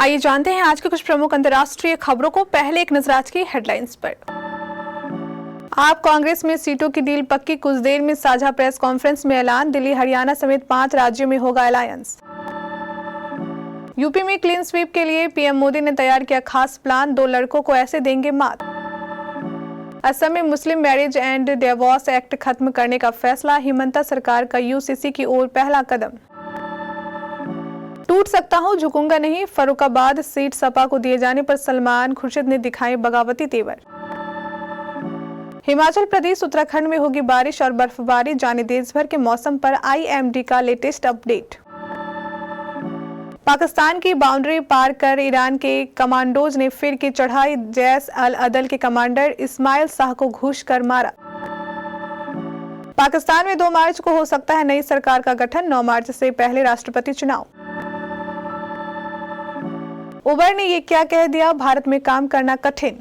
आइए जानते हैं आज के कुछ प्रमुख अंतर्राष्ट्रीय खबरों को। पहले एक नजर आज की हेडलाइंस पर। आप कांग्रेस में सीटों की डील पक्की, कुछ देर में साझा प्रेस कॉन्फ्रेंस में ऐलान। दिल्ली हरियाणा समेत 5 राज्यों में होगा अलायंस। यूपी में क्लीन स्वीप के लिए पीएम मोदी ने तैयार किया खास प्लान, 2 लड़कों को ऐसे देंगे मात। असम में मुस्लिम मैरिज एंड डिवोर्स एक्ट खत्म करने का फैसला, हिमंता सरकार का यूसीसी की ओर पहला कदम। टूट सकता हूं झुकूंगा नहीं, फर्रुखाबाद सीट सपा को दिए जाने पर सलमान खुर्शीद ने दिखाए बगावती तेवर। हिमाचल प्रदेश उत्तराखंड में होगी बारिश और बर्फबारी, जाने देश भर के मौसम पर आईएमडी का लेटेस्ट अपडेट। पाकिस्तान की बाउंड्री पार कर ईरान के कमांडोज ने फिर की चढ़ाई, जैश अल अदल के कमांडर इस्माइल शाह को घूस कर मारा। पाकिस्तान में 2 मार्च को हो सकता है नई सरकार का गठन, 9 मार्च से पहले राष्ट्रपति चुनाव। उबर ने ये क्या कह दिया, भारत में काम करना कठिन।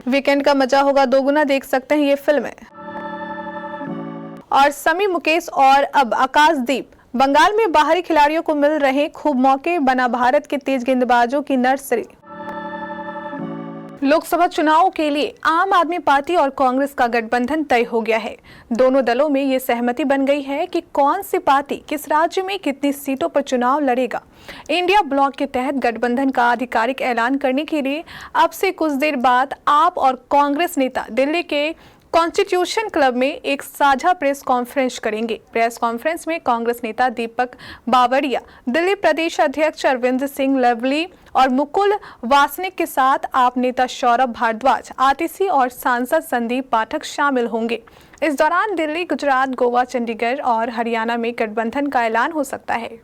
वीकेंड का मजा होगा दोगुना, देख सकते हैं ये फिल्में। और समी मुकेश और अब आकाशदीप, बंगाल में बाहरी खिलाड़ियों को मिल रहे खूब मौके, बना भारत के तेज गेंदबाजों की नर्सरी। लोकसभा चुनाव के लिए आम आदमी पार्टी और कांग्रेस का गठबंधन तय हो गया है। दोनों दलों में ये सहमति बन गई है कि कौन सी पार्टी किस राज्य में कितनी सीटों पर चुनाव लड़ेगा। इंडिया ब्लॉक के तहत गठबंधन का आधिकारिक ऐलान करने के लिए अब से कुछ देर बाद आप और कांग्रेस नेता दिल्ली के कॉन्स्टिट्यूशन क्लब में एक साझा प्रेस कॉन्फ्रेंस करेंगे। प्रेस कॉन्फ्रेंस में कांग्रेस नेता दीपक बावरिया, दिल्ली प्रदेश अध्यक्ष अरविंद सिंह लवली और मुकुल वासनिक के साथ आप नेता सौरभ भारद्वाज, आतिशी और सांसद संदीप पाठक शामिल होंगे। इस दौरान दिल्ली, गुजरात, गोवा, चंडीगढ़ और हरियाणा में गठबंधन का ऐलान हो सकता है।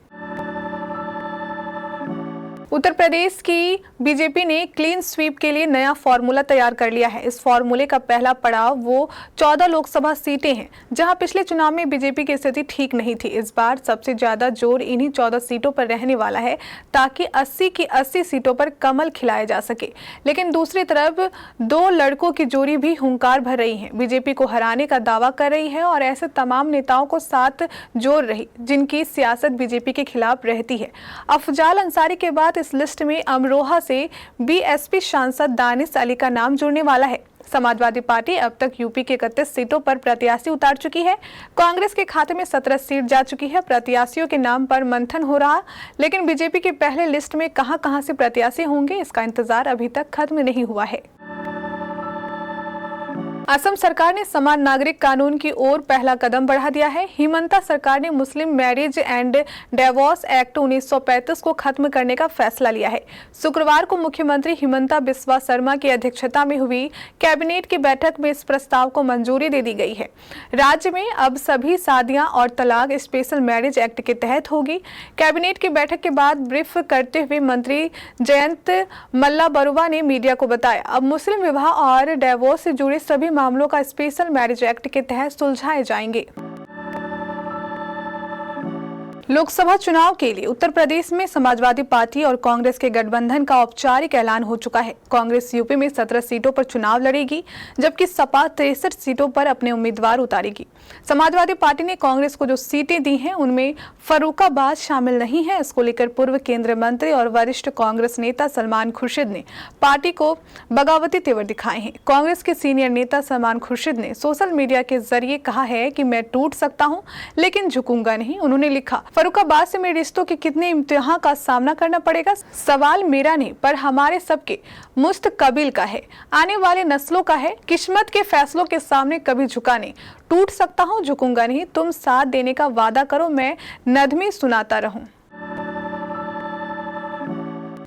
उत्तर प्रदेश की बीजेपी ने क्लीन स्वीप के लिए नया फॉर्मूला तैयार कर लिया है। इस फॉर्मूले का पहला पड़ाव वो 14 लोकसभा सीटें हैं, जहां पिछले चुनाव में बीजेपी की स्थिति ठीक नहीं थी। इस बार सबसे ज्यादा जोर इन्हीं 14 सीटों पर रहने वाला है, ताकि 80 की 80 सीटों पर कमल खिलाया जा सके। लेकिन दूसरी तरफ 2 लड़कों की जोड़ी भी हुंकार भर रही है, बीजेपी को हराने का दावा कर रही है और ऐसे तमाम नेताओं को साथ जोड़ रही जिनकी सियासत बीजेपी के खिलाफ रहती है। अफजाल अंसारी के बाद इस लिस्ट में अमरोहा से बीएसपी सांसद दानिश अली का नाम जुड़ने वाला है। समाजवादी पार्टी अब तक यूपी के 31 सीटों पर प्रत्याशी उतार चुकी है। कांग्रेस के खाते में 17 सीट जा चुकी है। प्रत्याशियों के नाम पर मंथन हो रहा, लेकिन बीजेपी के पहले लिस्ट में कहां से प्रत्याशी होंगे, इसका इंतजार अभी तक खत्म नहीं हुआ है। असम सरकार ने समान नागरिक कानून की ओर पहला कदम बढ़ा दिया है। हिमंता सरकार ने मुस्लिम मैरिज एंड डिवोर्स एक्ट 1935 को खत्म करने का फैसला लिया है। शुक्रवार को मुख्यमंत्री हिमंता बिस्वा शर्मा की अध्यक्षता में हुई कैबिनेट की बैठक में इस प्रस्ताव को मंजूरी दे दी गई है। राज्य में अब सभी शादियां और तलाक स्पेशल मैरिज एक्ट के तहत होगी। कैबिनेट की बैठक के बाद ब्रीफ करते हुए मंत्री जयंत मल्ला बरुआ ने मीडिया को बताया, अब मुस्लिम विवाह और डिवोर्स से जुड़े सभी मामलों का स्पेशल मैरिज एक्ट के तहत सुलझाए जाएंगे। लोकसभा चुनाव के लिए उत्तर प्रदेश में समाजवादी पार्टी और कांग्रेस के गठबंधन का औपचारिक ऐलान हो चुका है। कांग्रेस यूपी में 17 सीटों पर चुनाव लड़ेगी, जबकि सपा 63 सीटों पर अपने उम्मीदवार उतारेगी। समाजवादी पार्टी ने कांग्रेस को जो सीटें दी हैं, उनमें फर्रुखाबाद शामिल नहीं है। इसको लेकर पूर्व केंद्रीय मंत्री और वरिष्ठ कांग्रेस नेता सलमान खुर्शीद ने पार्टी को बगावती तेवर दिखाए हैं। कांग्रेस के सीनियर नेता सलमान खुर्शीद ने सोशल मीडिया के जरिए कहा है कि मैं टूट सकता हूं, लेकिन झुकूंगा नहीं। उन्होंने लिखा, फर्रुखाबाद से मेरे रिश्तों के कितने इम्तिहान का सामना करना पड़ेगा। सवाल मेरा नहीं, पर हमारे सबके मुस्तकबिल का है, आने वाले नस्लों का है। किस्मत के फैसलों के सामने कभी झुका नहीं। टूट सकता हूं, झुकूंगा नहीं। तुम साथ देने का वादा करो, मैं नज़में सुनाता रहूं।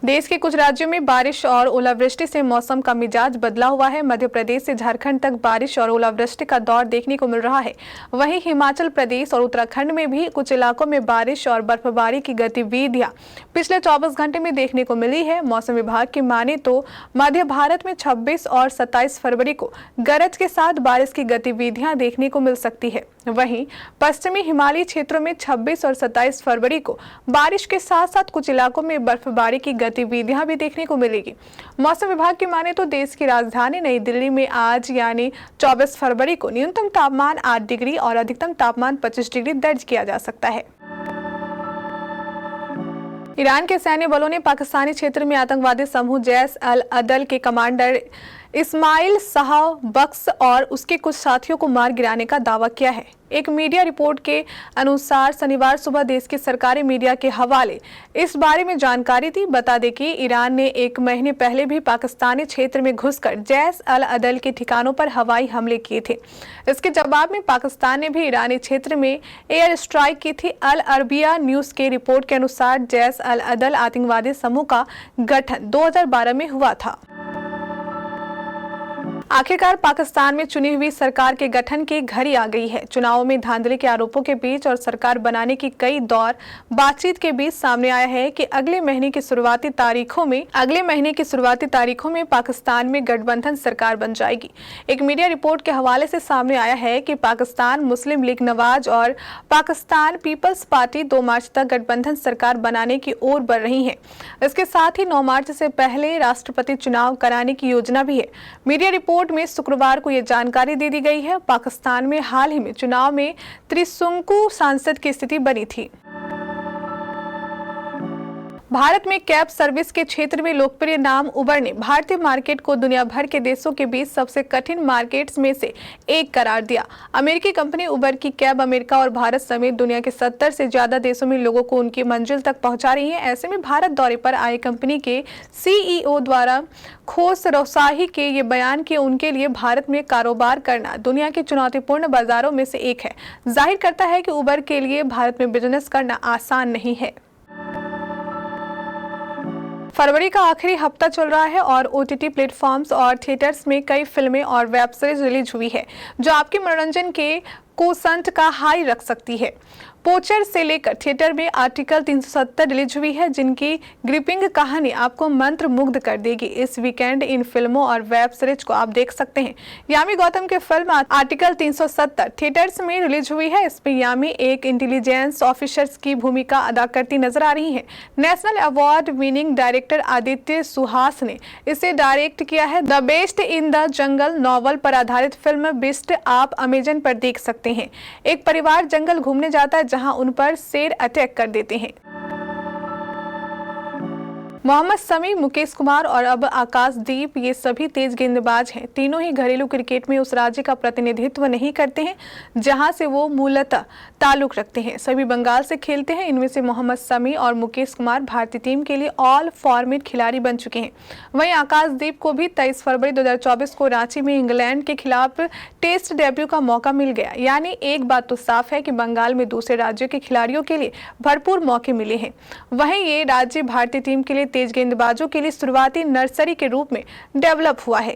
देश के कुछ राज्यों में बारिश और ओलावृष्टि से मौसम का मिजाज बदला हुआ है। मध्य प्रदेश से झारखंड तक बारिश और ओलावृष्टि का दौर देखने को मिल रहा है। वहीं हिमाचल प्रदेश और उत्तराखंड में भी कुछ इलाकों में बारिश और बर्फबारी की गतिविधियां पिछले 24 घंटे में देखने को मिली है। मौसम विभाग की माने तो मध्य भारत में 26 और 27 फरवरी को गरज के साथ बारिश की गतिविधियां देखने को मिल सकती है। वहीं पश्चिमी हिमालयी क्षेत्रों में 26 और 27 फरवरी को बारिश के साथ साथ कुछ इलाकों में बर्फबारी की गतिविधियां भी देखने को मिलेगी। मौसम विभाग की माने तो देश की राजधानी नई दिल्ली में आज यानी 24 फरवरी को न्यूनतम तापमान 8 डिग्री और अधिकतम तापमान 25 डिग्री दर्ज किया जा सकता है। ईरान के सैन्य बलों ने पाकिस्तानी क्षेत्र में आतंकवादी समूह जैश अल अदल के कमांडर इस्माइल शाह बख्श और उसके कुछ साथियों को मार गिराने का दावा किया है। एक मीडिया रिपोर्ट के अनुसार शनिवार सुबह देश के सरकारी मीडिया के हवाले इस बारे में जानकारी दी। बता दें कि ईरान ने 1 महीने पहले भी पाकिस्तानी क्षेत्र में घुसकर जैश अल अदल के ठिकानों पर हवाई हमले किए थे। इसके जवाब में पाकिस्तान ने भी ईरानी क्षेत्र में एयर स्ट्राइक की थी। अल अरबिया न्यूज के रिपोर्ट के अनुसार जैश अल अदल आतंकवादी समूह का गठन 2012 में हुआ था। आखिरकार पाकिस्तान में चुनी हुई सरकार के गठन की घड़ी आ गई है। चुनावों में धांधली के आरोपों के बीच और सरकार बनाने की कई दौर बातचीत के बीच सामने आया है कि अगले महीने की शुरुआती तारीखों में पाकिस्तान में गठबंधन सरकार बन जाएगी। एक मीडिया रिपोर्ट के हवाले से सामने आया है कि पाकिस्तान मुस्लिम लीग नवाज और पाकिस्तान पीपल्स पार्टी 2 मार्च तक गठबंधन सरकार बनाने की ओर बढ़ रही है। इसके साथ ही 9 मार्च से पहले राष्ट्रपति चुनाव कराने की योजना भी है। मीडिया रिपोर्ट में शुक्रवार को यह जानकारी दे दी गई है। पाकिस्तान में हाल ही में चुनाव में त्रिशंकु सांसद की स्थिति बनी थी। भारत में कैब सर्विस के क्षेत्र में लोकप्रिय नाम उबर ने भारतीय मार्केट को दुनिया भर के देशों के बीच सबसे कठिन मार्केट्स में से एक करार दिया। अमेरिकी कंपनी उबर की कैब अमेरिका और भारत समेत दुनिया के 70 से ज्यादा देशों में लोगों को उनकी मंजिल तक पहुंचा रही है। ऐसे में भारत दौरे पर आए कंपनी के CEO द्वारा खोस रौसाही के ये बयान कि उनके लिए भारत में कारोबार करना दुनिया के चुनौतीपूर्ण बाजारों में से एक है, जाहिर करता है कि उबर के लिए भारत में बिजनेस करना आसान नहीं है। फरवरी का आखिरी हफ्ता चल रहा है और OTT प्लेटफॉर्म्स और थिएटर्स में कई फिल्में और वेब सीरीज रिलीज हुई है जो आपके मनोरंजन के कोसंट का हाई रख सकती है। पोचर से लेकर थिएटर में आर्टिकल 370 रिलीज हुई है, जिनकी ग्रिपिंग कहानी आपको मंत्र मुग्ध कर देगी। इस वीकेंड इन फिल्मों और वेब सीरीज को आप देख सकते हैं। यामी गौतम की फिल्म आर्टिकल 370 थिएटर्स में रिलीज हुई है। इसमें यामी एक इंटेलिजेंस ऑफिसर की भूमिका अदा करती नजर आ रही है। National award winning director Aditya Suhas ने इसे डायरेक्ट किया है। The best in the jungle novel पर आधारित फिल्म बिस्ट आप अमेजन पर देख सकते हैं। एक परिवार जंगल घूमने जाता है जहां उन पर शेर अटैक कर देते हैं। मोहम्मद शमी, मुकेश कुमार और अब आकाशदीप ये सभी तेज गेंदबाज हैं। तीनों ही घरेलू क्रिकेट में उस राज्य का प्रतिनिधित्व नहीं करते हैं जहां से वो मूलतः ताल्लुक रखते हैं। सभी बंगाल से खेलते हैं। इनमें से मोहम्मद शमी और मुकेश कुमार भारतीय टीम के लिए ऑल फॉर्मेट खिलाड़ी बन चुके हैं। वहीं आकाशदीप को भी 23 फरवरी 2024 को रांची में इंग्लैंड के खिलाफ टेस्ट डेब्यू का मौका मिल गया। यानी एक बात तो साफ है कि बंगाल में दूसरे राज्यों के खिलाड़ियों के लिए भरपूर मौके मिले हैं। वहीं ये राज्य भारतीय टीम के लिए तेज गेंदबाजों के लिए शुरुआती नर्सरी के रूप में डेवलप हुआ है।